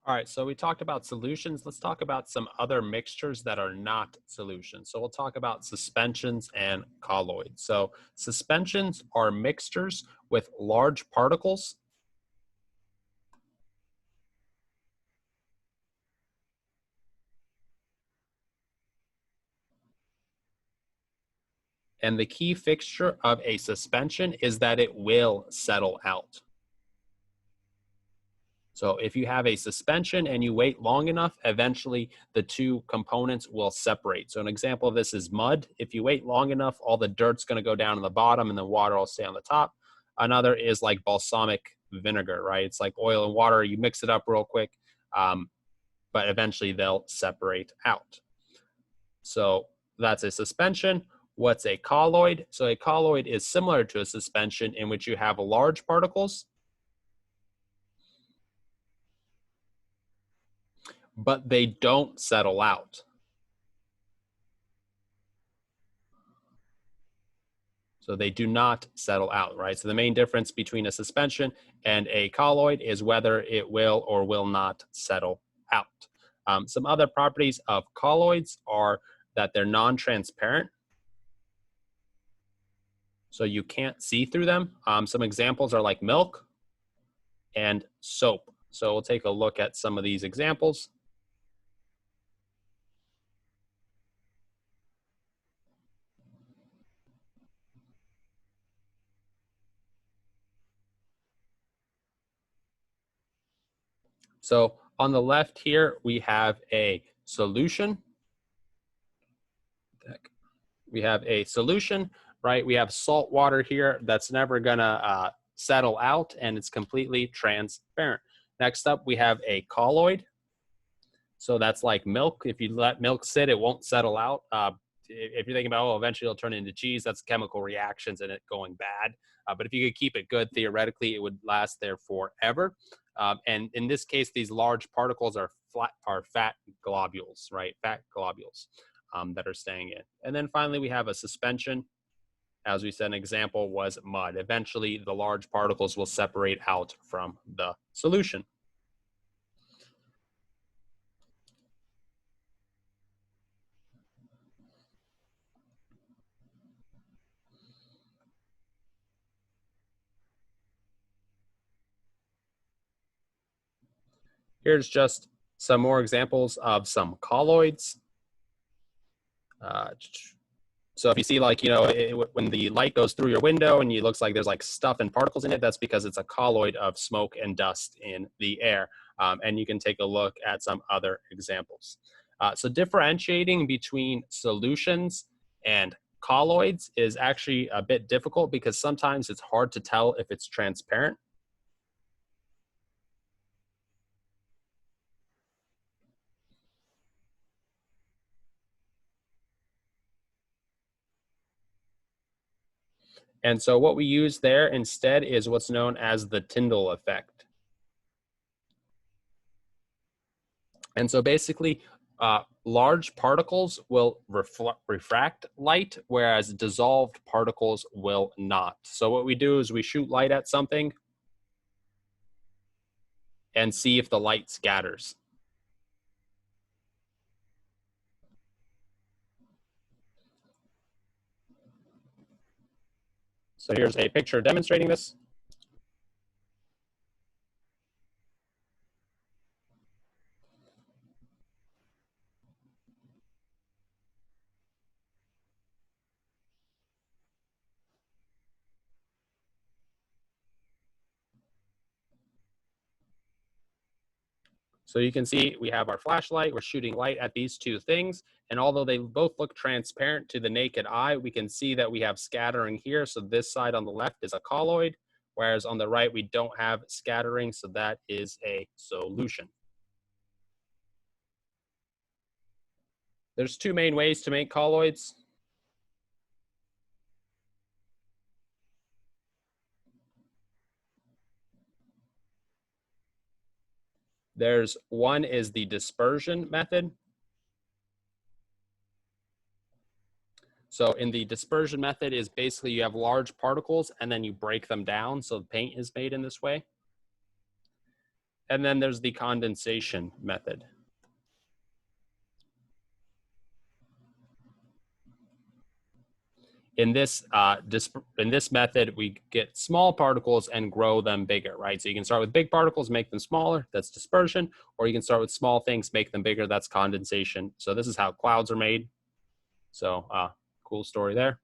All right, so we talked about solutions. Let's talk about some other mixtures that are not solutions. So we'll talk about suspensions and colloids. So suspensions are mixtures with large particles. And the key fixture of a suspension is that it will settle out. So if you have a suspension and you wait long enough, eventually the two components will separate. So an example of this is mud. If you wait long enough, all the dirt's going to go down on the bottom and the water will stay on the top. Another is like balsamic vinegar, right? It's like oil and water. You mix it up real quick, but eventually they'll separate out. So that's a suspension. What's a colloid? So a colloid is similar to a suspension in which you have large particles, but they don't settle out. So they do not settle out, right? So the main difference between a suspension and a colloid is whether it will or will not settle out. Some other properties of colloids are that they're non-transparent, so you can't see through them. Some examples are like milk and soap. So we'll take a look at some of these examples. So on the left here, we have a solution. We have a solution, right? We have salt water here that's never gonna settle out, and it's completely transparent. Next up, we have a colloid. So that's like milk. If you let milk sit, it won't settle out. If you're thinking about, oh, eventually it'll turn into cheese, that's chemical reactions and it going bad. But if you could keep it good, theoretically, it would last there forever. And in this case, these large particles are fat globules, right? Fat globules that are staying in. And then finally, we have a suspension. As we said, an example was mud. Eventually, the large particles will separate out from the solution. Here's just some more examples of some colloids. So if you see, like, when the light goes through your window and it looks like there's like stuff and particles in it, that's because it's a colloid of smoke and dust in the air. And you can take a look at some other examples. So differentiating between solutions and colloids is actually a bit difficult because sometimes it's hard to tell if it's transparent. And so what we use there instead is what's known as the Tyndall effect. And so basically, large particles will refract light, whereas dissolved particles will not. So what we do is we shoot light at something and see if the light scatters. So here's a picture demonstrating this. So you can see we have our flashlight, we're shooting light at these two things, and although they both look transparent to the naked eye, we can see that we have scattering here. So this side on the left is a colloid, whereas on the right we don't have scattering, so that is a solution. There's two main ways to make colloids. There's one is the dispersion method. So in the dispersion method is basically you have large particles and then you break them down. So the paint is made in this way. And then there's the condensation method. In this method, we get small particles and grow them bigger, right? So you can start with big particles, make them smaller, that's dispersion, or you can start with small things, make them bigger, that's condensation. So this is how clouds are made. So cool story there.